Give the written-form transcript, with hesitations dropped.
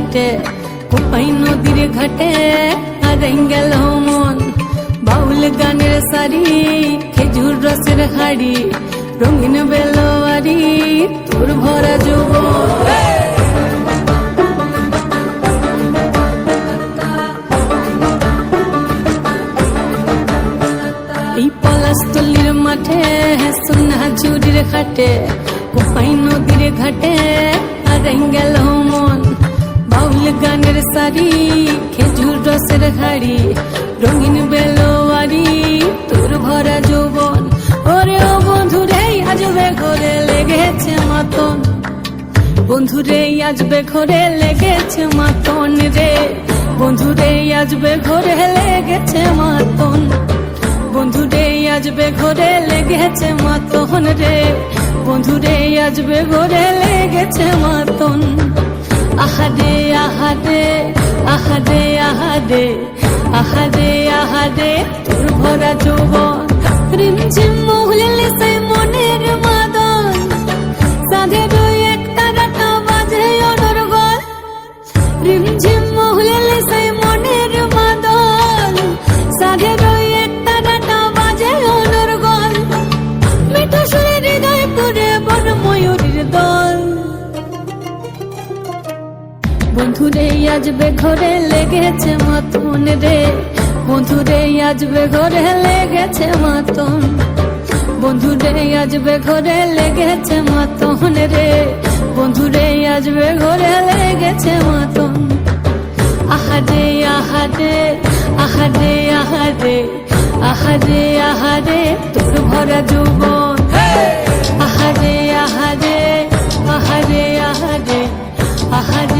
হাটে কোপাই নদীর ঘাটে হারাই গেল মন বাউল গানের সারি খেজুর রসের হাড়ি রঙিন বেলোয়ারি তোর ভরা যৌবন এই পলাশতলির মাঠে সোনা ঝুড়ির খাটে কোপাই নদীর ঘাটে হারাই গেল মন বাউল গানের সারি খেজুর রসের হাড়ি রঙিন বেলোয়ারি তোর ভরা যৌবন ওরে ও বন্ধুরে আজবে ঘরে লেগেছে মাতন বন্ধুরে আজবে ঘরে লেগেছে মাতন রে বন্ধুরে আজবে ঘরে লেগেছে মাতন বন্ধুরে আজবে ঘরে লেগেছে মাতন রে বন্ধুরে আজবে ঘরে লেগেছে মাতন আহারে আহারে আহারে আহারে আহারে আহারে তোর ভরা যৌবন রিমঝিম মহুলে সে মনের মাদন সাধের এক তারাটা বাজে অনর্গল রিমঝিম মহুলে সে মনের মাদন সাধের এক তারাটা বাজে অনর্গল মিঠো সুরে হৃদয় পুরে বন ময়ূরীর দল বন্ধুরে আজবে ঘরে লেগেছে মাতন রে বন্ধুরে আজবে ঘরে লেগেছে মাতন বন্ধুরে আজবে ঘরে লেগেছে মাতন রে বন্ধুরে আজবে ঘরে লেগেছে মাতন আহারে আহারে আহারে আহারে আহারে আহারে তোর ভরা যৌবন আহারে আহারে আহারে আহারে আহারে